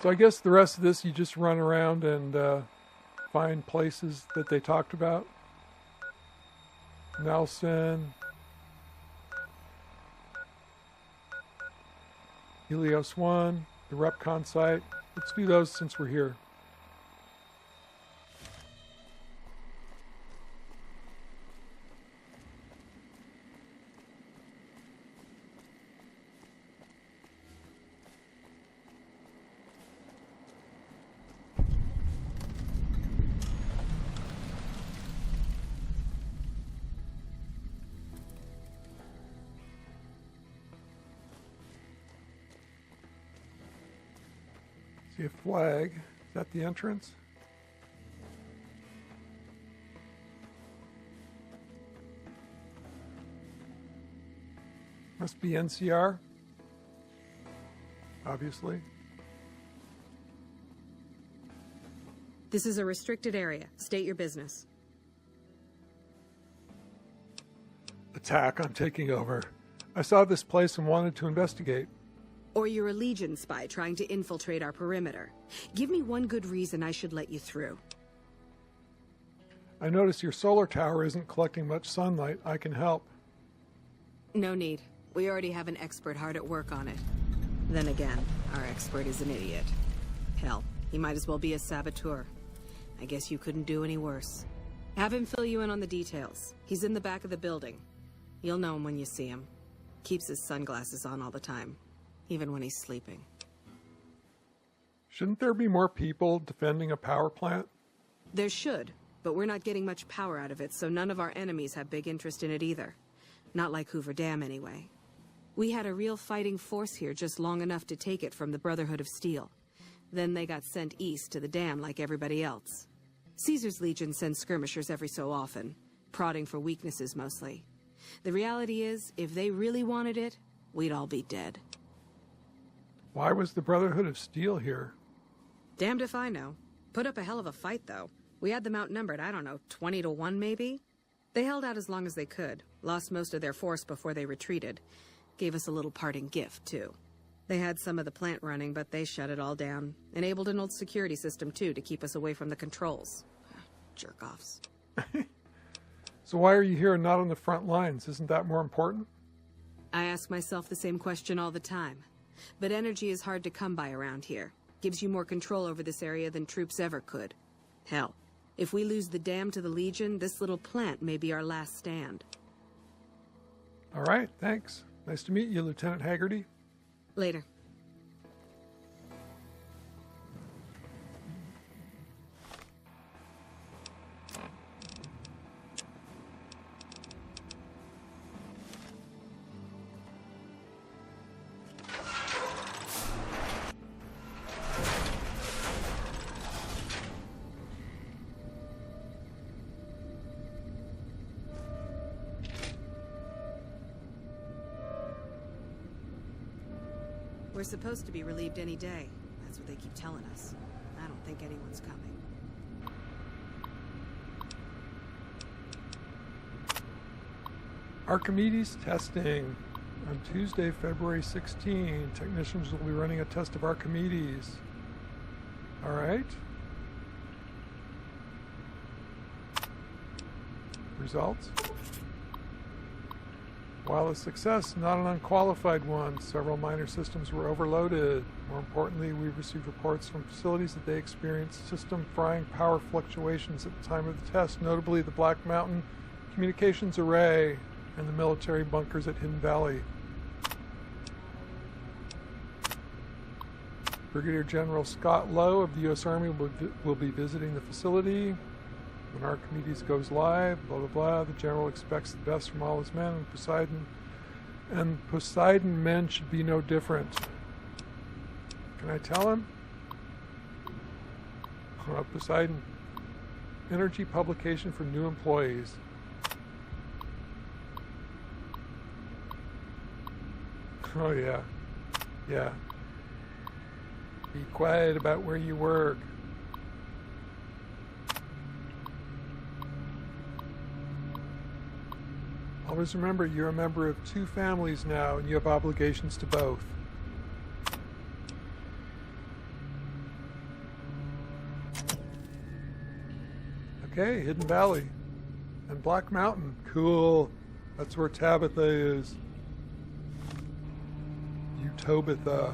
So I guess the rest of this, you just run around and find places that they talked about. Nelson. Helios One. The Repcon site. Let's do those since we're here. See a flag. Is that the entrance? Must be NCR. Obviously. This is a restricted area. State your business. Attack, I'm taking over. I saw this place and wanted to investigate. Or you're a Legion spy trying to infiltrate our perimeter. Give me one good reason I should let you through. I notice your solar tower isn't collecting much sunlight. I can help. No need. We already have an expert hard at work on it. Then again, our expert is an idiot. Hell, he might as well be a saboteur. I guess you couldn't do any worse. Have him fill you in on the details. He's in the back of the building. You'll know him when you see him. Keeps his sunglasses on all the time. Even when he's sleeping. Shouldn't there be more people defending a power plant? There should, but we're not getting much power out of it, so none of our enemies have big interest in it either. Not like Hoover Dam, anyway. We had a real fighting force here just long enough to take it from the Brotherhood of Steel. Then they got sent east to the dam like everybody else. Caesar's Legion sends skirmishers every so often, prodding for weaknesses mostly. The reality is, if they really wanted it, we'd all be dead. Why was the Brotherhood of Steel here? Damned if I know. Put up a hell of a fight, though. We had them outnumbered, I don't know, 20-1 maybe? They held out as long as they could, lost most of their force before they retreated. Gave us a little parting gift, too. They had some of the plant running, but they shut it all down. Enabled an old security system, too, to keep us away from the controls. Jerk-offs. So why are you here and not on the front lines? Isn't that more important? I ask myself the same question all the time. But energy is hard to come by around here. Gives you more control over this area than troops ever could. Hell, if we lose the dam to the Legion, this little plant may be our last stand. All right, thanks. Nice to meet you, Lieutenant Haggerty. Later. We're supposed to be relieved any day. That's what they keep telling us. I don't think anyone's coming. Archimedes testing. On Tuesday, February 16, technicians will be running a test of Archimedes. All right. Results. While a success, not an unqualified one, several minor systems were overloaded. More importantly, we received reports from facilities that they experienced system frying power fluctuations at the time of the test, notably the Black Mountain Communications Array and the military bunkers at Hidden Valley. Brigadier General Scott Lowe of the U.S. Army will be visiting the facility. When Archimedes goes live, blah, blah, blah, the general expects the best from all his men, and Poseidon men should be no different. Can I tell him? Poseidon. Energy publication for new employees. Oh, yeah. Yeah. Be quiet about where you work. Always remember, you're a member of two families now, and you have obligations to both. Okay, Hidden Valley. And Black Mountain. Cool. That's where Tabitha is. Utobitha.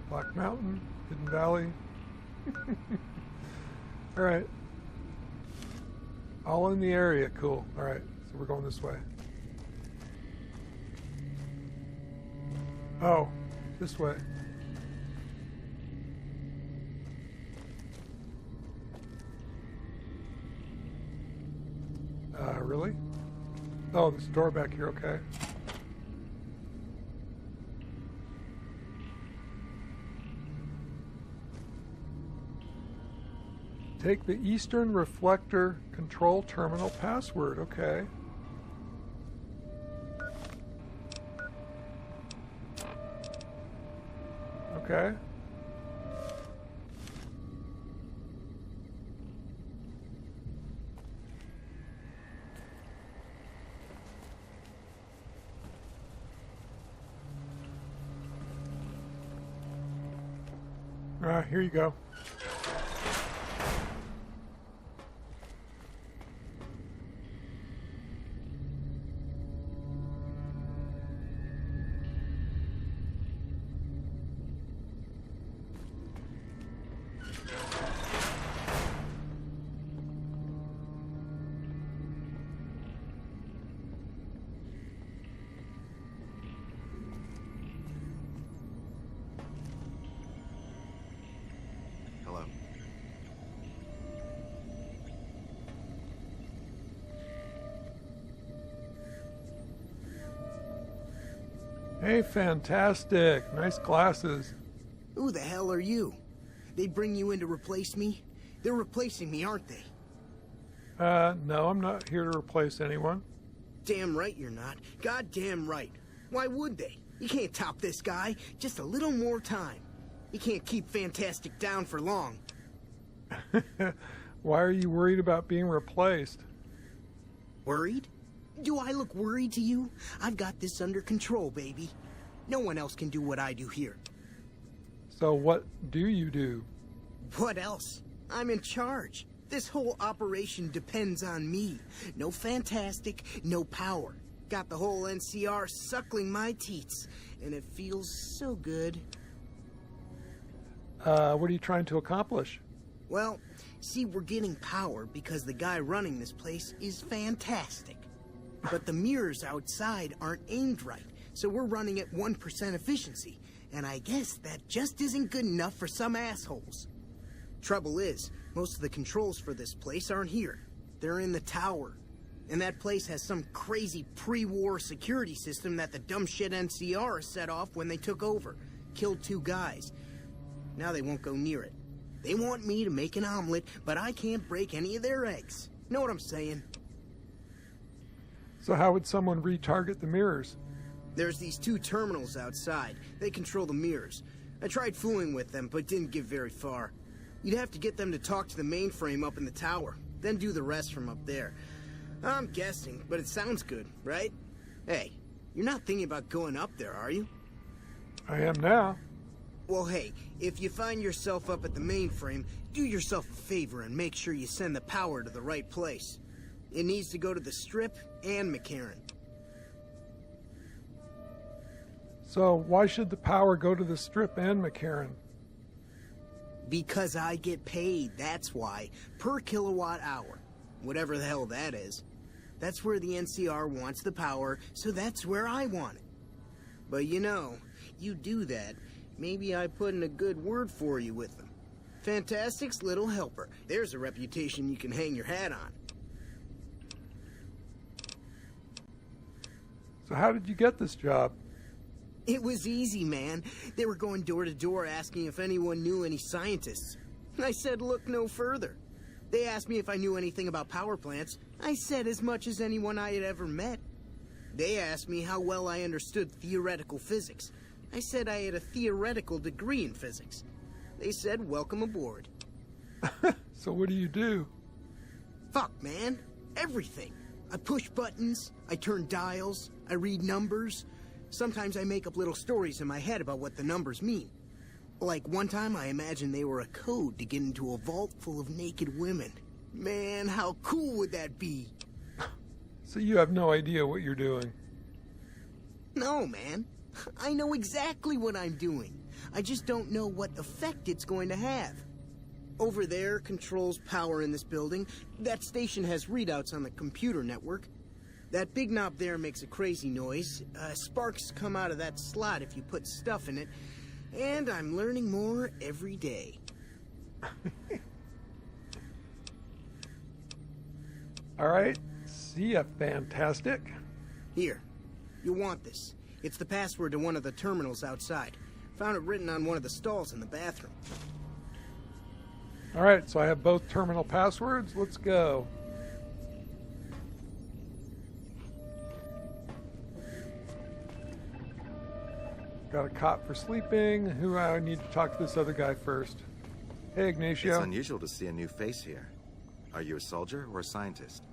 Black Mountain, Hidden Valley. Alright. All in the area. Cool. Alright, so we're going this way. Oh, this way. Really? Oh, there's a door back here, okay. Take the Eastern Reflector Control Terminal password, okay. Okay. Here you go. Hey, fantastic. Nice glasses. Who the hell are you? They bring you in to replace me? They're replacing me, aren't they? No, I'm not here to replace anyone. Damn right you're not. Goddamn right. Why would they? You can't top this guy. Just a little more time. You can't keep Fantastic down for long. Why are you worried about being replaced? Worried? Do I look worried to you? I've got this under control, baby. No one else can do what I do here. So what do you do? What else? I'm in charge. This whole operation depends on me. No Fantastic, no power. Got the whole NCR suckling my teats, and it feels so good. What are you trying to accomplish? Well, see, we're getting power because the guy running this place is fantastic. But the mirrors outside aren't aimed right, so we're running at 1% efficiency. And I guess that just isn't good enough for some assholes. Trouble is, most of the controls for this place aren't here. They're in the tower. And that place has some crazy pre-war security system that the dumb shit NCR set off when they took over. Killed 2 guys. Now they won't go near it. They want me to make an omelet, but I can't break any of their eggs. Know what I'm saying? So how would someone retarget the mirrors? There's these 2 terminals outside. They control the mirrors. I tried fooling with them, but didn't get very far. You'd have to get them to talk to the mainframe up in the tower, then do the rest from up there. I'm guessing, but it sounds good, right? Hey, you're not thinking about going up there, are you? I am now. Well, hey, if you find yourself up at the mainframe, do yourself a favor and make sure you send the power to the right place. It needs to go to the Strip and McCarran. So why should the power go to the Strip and McCarran? Because I get paid, that's why. Per kilowatt hour. Whatever the hell that is. That's where the NCR wants the power, so that's where I want it. But you know, you do that, maybe I put in a good word for you with them. Fantastic's little helper. There's a reputation you can hang your hat on. So how did you get this job? It was easy, man. They were going door to door asking if anyone knew any scientists. I said look no further. They asked me if I knew anything about power plants. I said as much as anyone I had ever met. They asked me how well I understood theoretical physics. I said I had a theoretical degree in physics. They said welcome aboard. So what do you do? Fuck, man. Everything. I push buttons, I turn dials, I read numbers. Sometimes I make up little stories in my head about what the numbers mean. Like one time I imagined they were a code to get into a vault full of naked women. Man, how cool would that be? So you have no idea what you're doing. No, man. I know exactly what I'm doing. I just don't know what effect it's going to have. Over there controls power in this building. That station has readouts on the computer network. That big knob there makes a crazy noise. Sparks come out of that slot if you put stuff in it. And I'm learning more every day. All right. See ya, fantastic. Here. You'll want this. It's the password to one of the terminals outside. Found it written on one of the stalls in the bathroom. All right, so I have both terminal passwords. Let's go. Got a cot for sleeping. Who I need to talk to this other guy first. Hey, Ignacio. It's unusual to see a new face here. Are you a soldier or a scientist?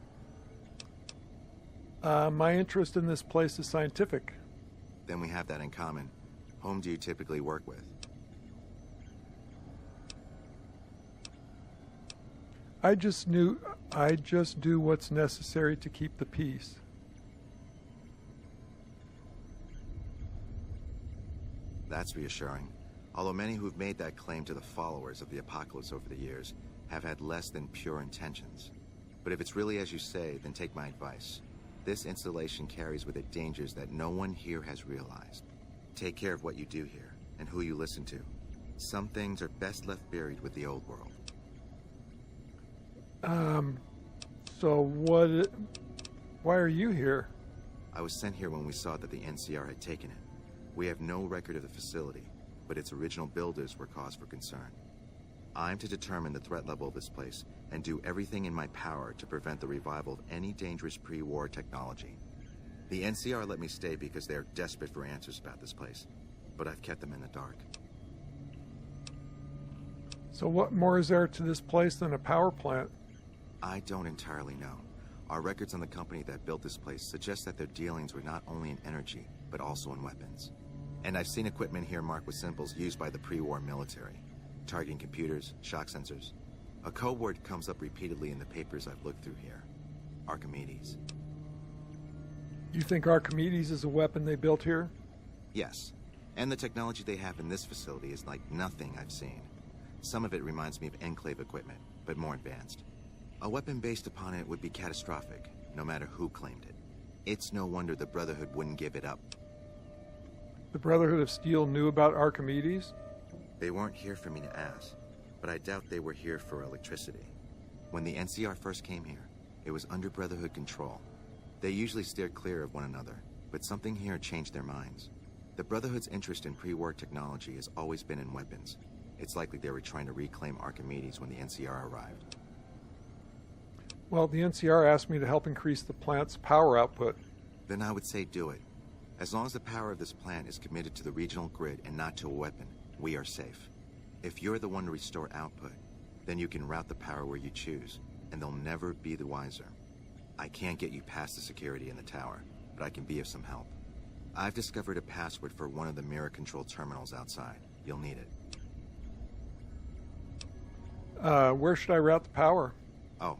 My interest in this place is scientific. Then we have that in common. Whom do you typically work with? I just do what's necessary to keep the peace. That's reassuring. Although many who've made that claim to the followers of the apocalypse over the years have had less than pure intentions. But if it's really as you say, then take my advice. This installation carries with it dangers that no one here has realized. Take care of what you do here, and who you listen to. Some things are best left buried with the old world. Why are you here? I was sent here when we saw that the NCR had taken it. We have no record of the facility, but its original builders were cause for concern. I'm to determine the threat level of this place and do everything in my power to prevent the revival of any dangerous pre-war technology. The NCR let me stay because they are desperate for answers about this place, but I've kept them in the dark. So what more is there to this place than a power plant? I don't entirely know. Our records on the company that built this place suggest that their dealings were not only in energy, but also in weapons. And I've seen equipment here marked with symbols used by the pre-war military. Targeting computers, shock sensors. A code word comes up repeatedly in the papers I've looked through here. Archimedes. You think Archimedes is a weapon they built here? Yes. And the technology they have in this facility is like nothing I've seen. Some of it reminds me of Enclave equipment, but more advanced. A weapon based upon it would be catastrophic, no matter who claimed it. It's no wonder the Brotherhood wouldn't give it up. The Brotherhood of Steel knew about Archimedes? They weren't here for me to ask, but I doubt they were here for electricity. When the NCR first came here, it was under Brotherhood control. They usually steered clear of one another, but something here changed their minds. The Brotherhood's interest in pre-war technology has always been in weapons. It's likely they were trying to reclaim Archimedes when the NCR arrived. Well, the NCR asked me to help increase the plant's power output. Then I would say do it. As long as the power of this plant is committed to the regional grid and not to a weapon, we are safe. If you're the one to restore output, then you can route the power where you choose, and they'll never be the wiser. I can't get you past the security in the tower, but I can be of some help. I've discovered a password for one of the mirror control terminals outside. You'll need it. Where should I route the power? Oh,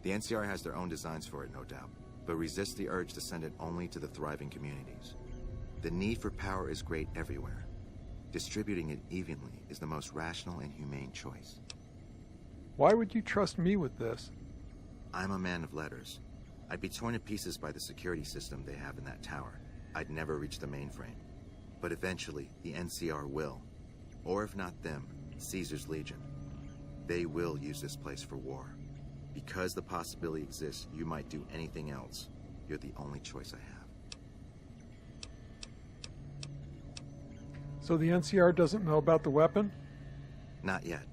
the NCR has their own designs for it, no doubt, but resist the urge to send it only to the thriving communities. The need for power is great everywhere. Distributing it evenly is the most rational and humane choice. Why would you trust me with this? I'm a man of letters. I'd be torn to pieces by the security system they have in that tower. I'd never reach the mainframe. But eventually, the NCR will. Or if not them, Caesar's Legion. They will use this place for war. Because the possibility exists you might do anything else, you're the only choice I have. So the NCR doesn't know about the weapon? Not yet.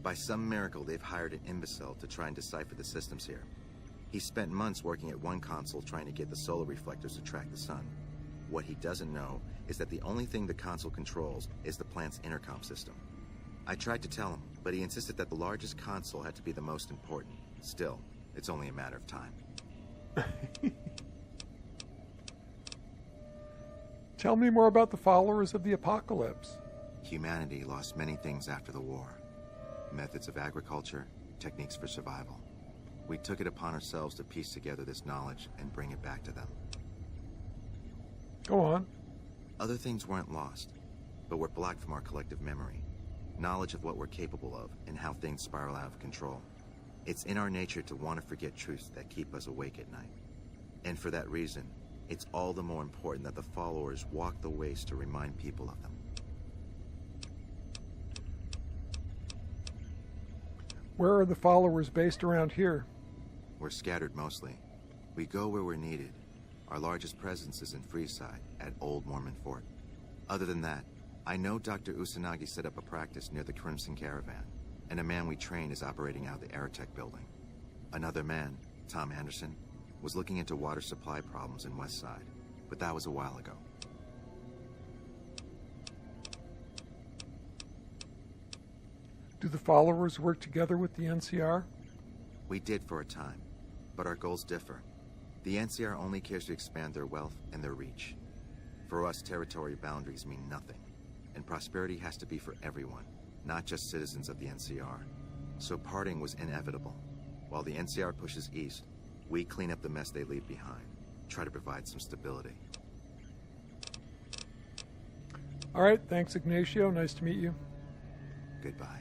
By some miracle, they've hired an imbecile to try and decipher the systems here. He spent months working at one console trying to get the solar reflectors to track the sun. What he doesn't know is that the only thing the console controls is the plant's intercom system. I tried to tell him, but he insisted that the largest console had to be the most important. Still, it's only a matter of time. Tell me more about the followers of the apocalypse. Humanity lost many things after the war. Methods of agriculture, techniques for survival. We took it upon ourselves to piece together this knowledge and bring it back to them. Go on. Other things weren't lost, but were blocked from our collective memory. Knowledge of what we're capable of and how things spiral out of control. It's in our nature to want to forget truths that keep us awake at night. And for that reason, it's all the more important that the followers walk the ways to remind people of them. Where are the followers based around here? We're scattered mostly. We go where we're needed. Our largest presence is in Freeside, at Old Mormon Fort. Other than that, I know Dr. Usanagi set up a practice near the Crimson Caravan, and a man we train is operating out of the Aerotech building. Another man, Tom Anderson, was looking into water supply problems in Westside, but that was a while ago. Do the followers work together with the NCR? We did for a time, but our goals differ. The NCR only cares to expand their wealth and their reach. For us, territory boundaries mean nothing, and prosperity has to be for everyone, not just citizens of the NCR. So parting was inevitable. While the NCR pushes east, we clean up the mess they leave behind, try to provide some stability. All right, thanks, Ignacio. Nice to meet you. Goodbye.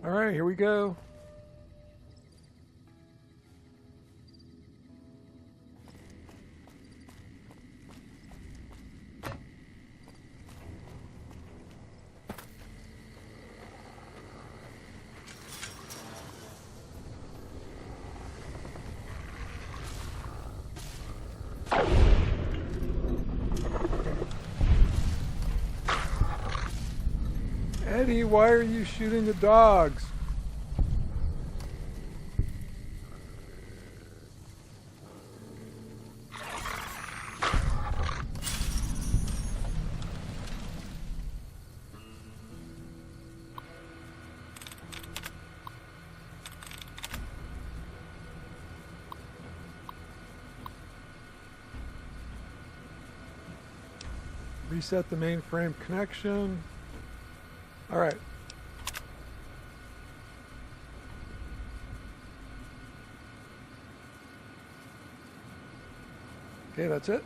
All right, here we go. Eddie, why are you shooting the dogs? Reset the mainframe connection. All right. Okay, that's it.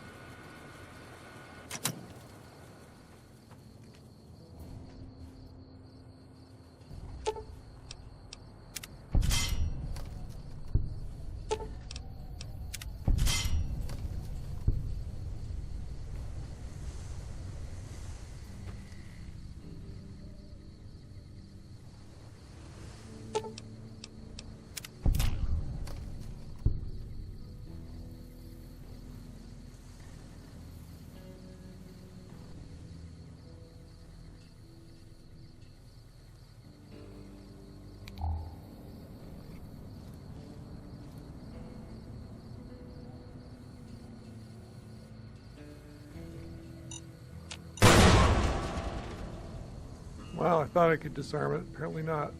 Wow, I thought I could disarm it. Apparently not.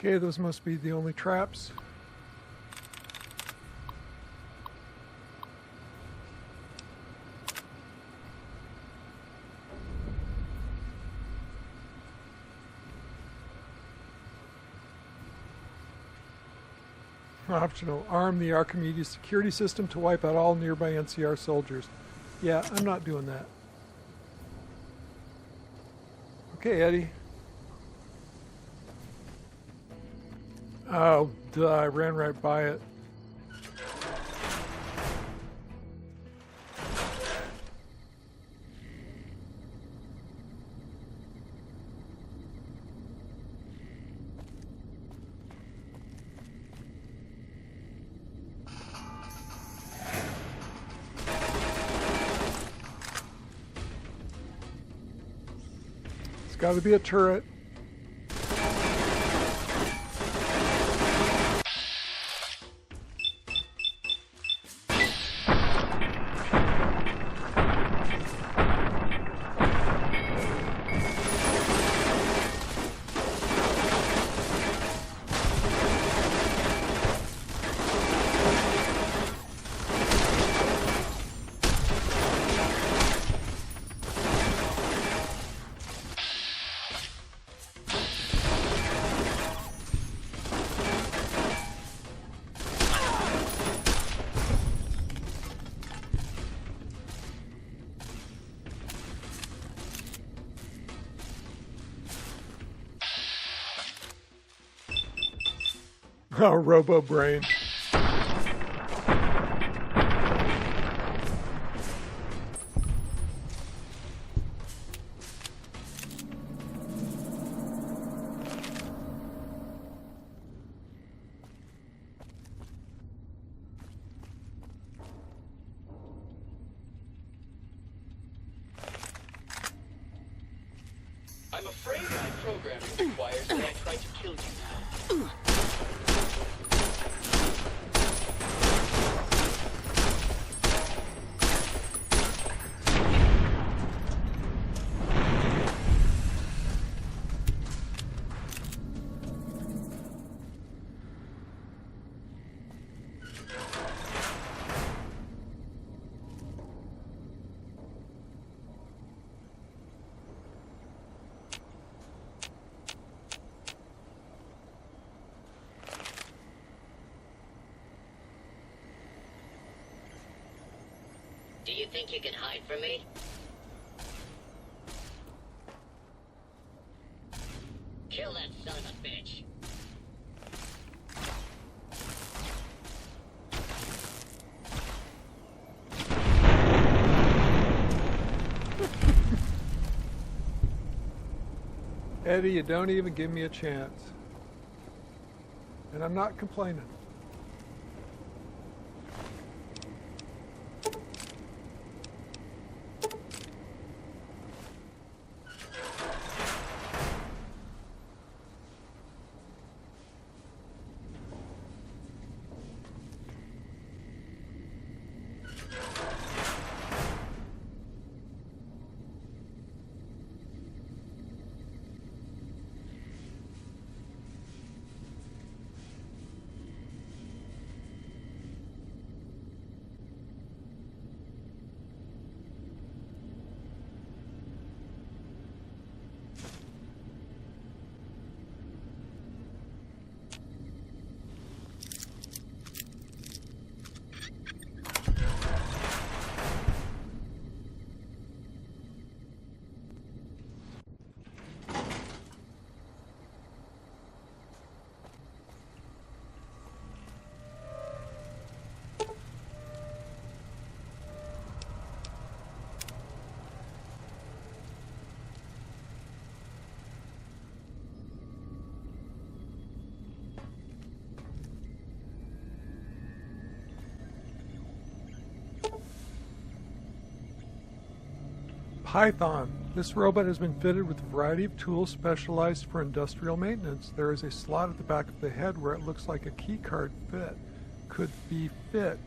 Okay, those must be the only traps. Optional. Arm the Archimedes security system to wipe out all nearby NCR soldiers. Yeah, I'm not doing that. Okay, Eddie. Oh, duh, I ran right by it. It's got to be a turret. Oh, Robo Brain. I'm afraid my programming requires that I try to kill you now. Do you think you can hide from me? Kill that son of a bitch. Eddie, you don't even give me a chance. And I'm not complaining. Python. This robot has been fitted with a variety of tools specialized for industrial maintenance. There is a slot at the back of the head where it looks like a key card could be fit.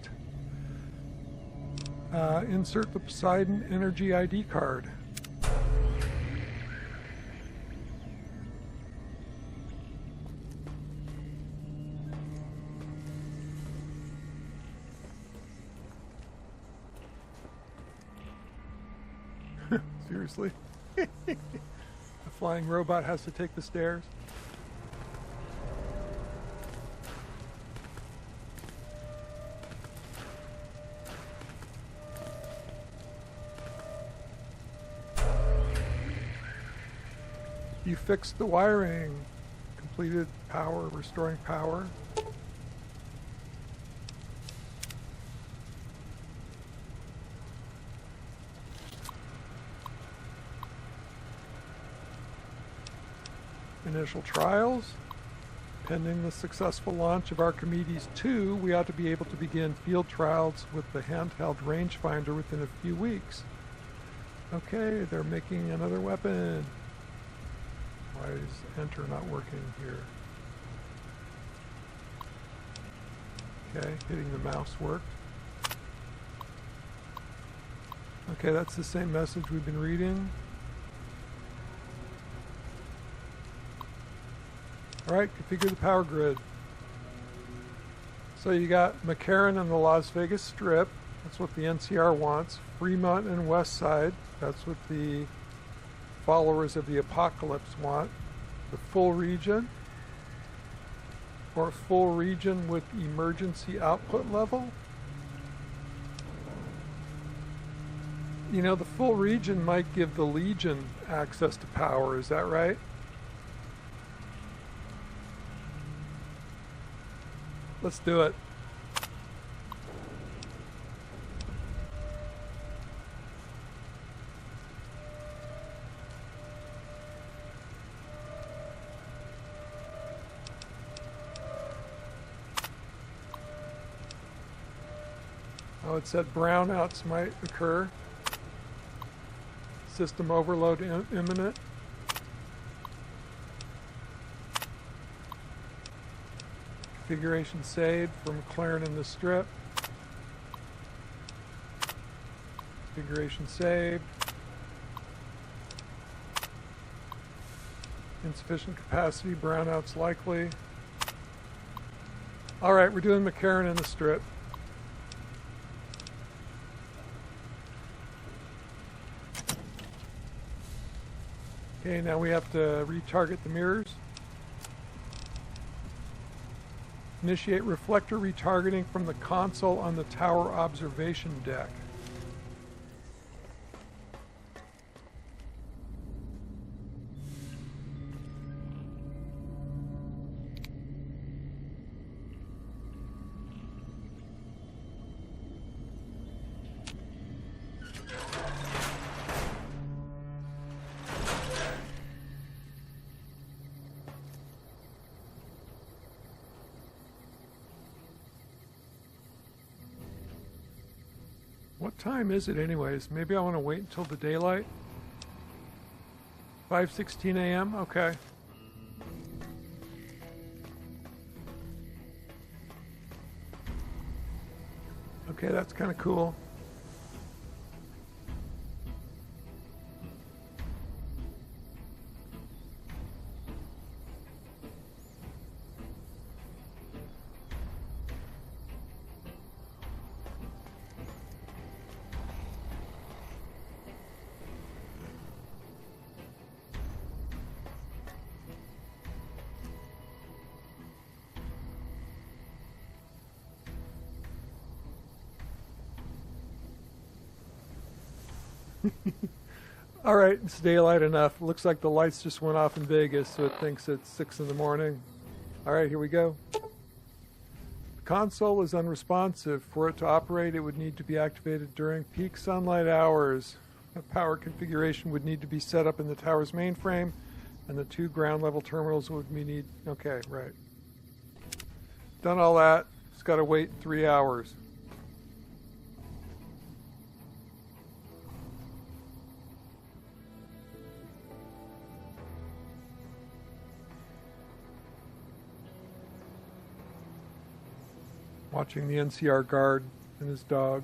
Insert the Poseidon Energy ID card. Seriously? The flying robot has to take the stairs? You fixed the wiring. Completed power, restoring power. Initial trials. Pending the successful launch of Archimedes 2, we ought to be able to begin field trials with the handheld rangefinder within a few weeks. Okay, they're making another weapon. Why is enter not working here? Okay, hitting the mouse worked. Okay, that's the same message we've been reading. Alright, configure the power grid. So you got McCarran and the Las Vegas Strip. That's what the NCR wants. Fremont and Westside. That's what the followers of the apocalypse want. The full region. Or full region with emergency output level. You know, the full region might give the Legion access to power. Is that right? Let's do it. Oh, it said brownouts might occur. System overload imminent. Configuration saved for McLaren in the strip. Configuration saved. Insufficient capacity, brownouts likely. Alright, we're doing McLaren in the strip. Okay, now we have to retarget the mirrors. Initiate reflector retargeting from the console on the tower observation deck. What time is it anyways? Maybe I want to wait until the daylight. 5:16 a.m. Okay. Okay, that's kind of cool. All right, it's daylight enough. Looks like the lights just went off in Vegas, so it thinks it's 6 in the morning. All right, here we go. The console is unresponsive. For it to operate, it would need to be activated during peak sunlight hours. A power configuration would need to be set up in the tower's mainframe, and the 2 ground level terminals would be need. Okay, right. Done all that. It's got to wait 3 hours. Watching the NCR guard and his dog.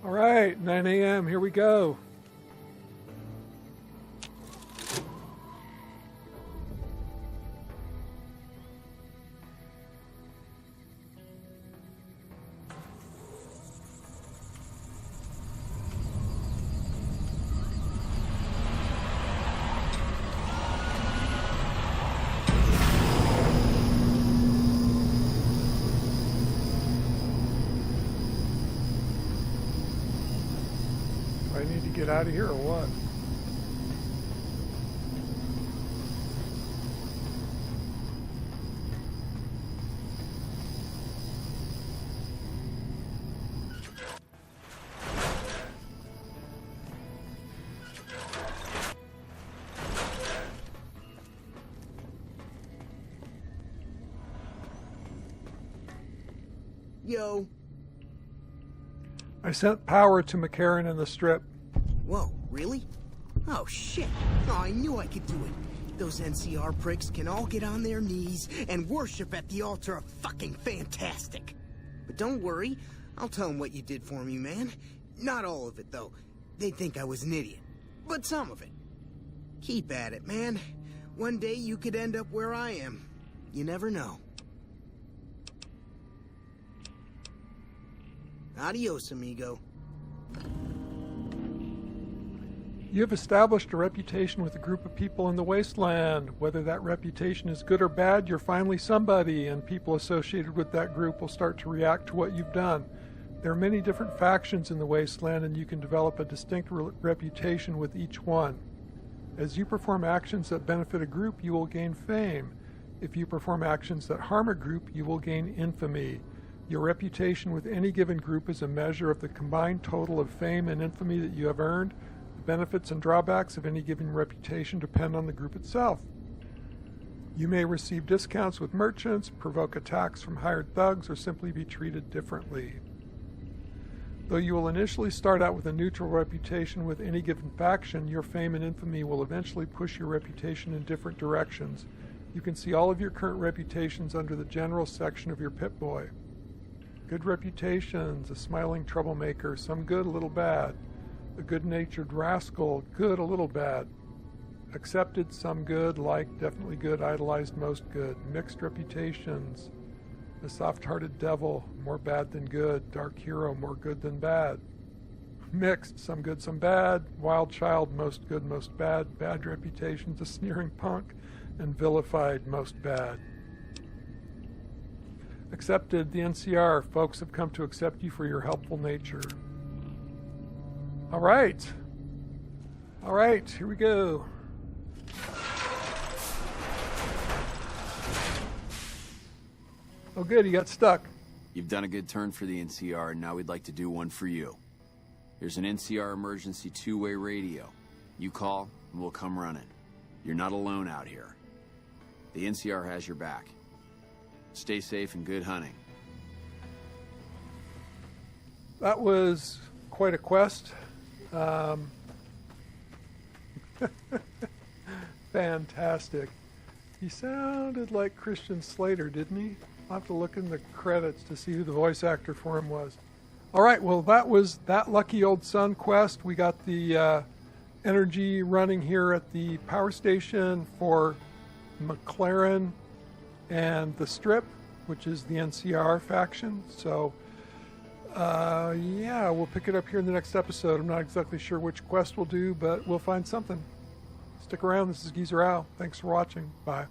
All right, 9 a.m. Here we go. I need to get out of here or what? Yo. I sent power to McCarran in the strip. Whoa, really? Oh, shit. Oh, I knew I could do it. Those NCR pricks can all get on their knees and worship at the altar of fucking fantastic. But don't worry, I'll tell them what you did for me, man. Not all of it, though. They'd think I was an idiot. But some of it. Keep at it, man. One day you could end up where I am. You never know. Adios, amigo. You have established a reputation with a group of people in the wasteland. Whether that reputation is good or bad, you're finally somebody, and people associated with that group will start to react to what you've done. There are many different factions in the Wasteland, and you can develop a distinct reputation with each one. As you perform actions that benefit a group, you will gain fame. If you perform actions that harm a group, you will gain infamy. Your reputation with any given group is a measure of the combined total of fame and infamy that you have earned. The benefits and drawbacks of any given reputation depend on the group itself. You may receive discounts with merchants, provoke attacks from hired thugs, or simply be treated differently. Though you will initially start out with a neutral reputation with any given faction, your fame and infamy will eventually push your reputation in different directions. You can see all of your current reputations under the general section of your Pip-Boy. Good reputations: a smiling troublemaker, some good, a little bad. A good-natured rascal, good, a little bad. Accepted, some good, liked, definitely good, idolized, most good. Mixed reputations: a soft-hearted devil, more bad than good. Dark hero, more good than bad. Mixed, some good, some bad. Wild child, most good, most bad. Bad reputations: a sneering punk, and vilified, most bad. Accepted, the NCR. Folks have come to accept you for your helpful nature. All right, here we go. Oh good, he got stuck. You've done a good turn for the NCR, and now we'd like to do one for you. There's an NCR emergency two-way radio. You call, and we'll come running. You're not alone out here. The NCR has your back. Stay safe and good hunting. That was quite a quest. Fantastic. He sounded like Christian Slater, didn't he? I'll have to look in the credits to see who the voice actor for him was. All right, well, that was That Lucky Old Sun quest. We got the energy running here at the power station for McLaren and the Strip, which is the NCR faction. So, yeah, we'll pick it up here in the next episode. I'm not exactly sure which quest we'll do, but we'll find something. Stick around. This is Geezer Al. Thanks for watching. Bye.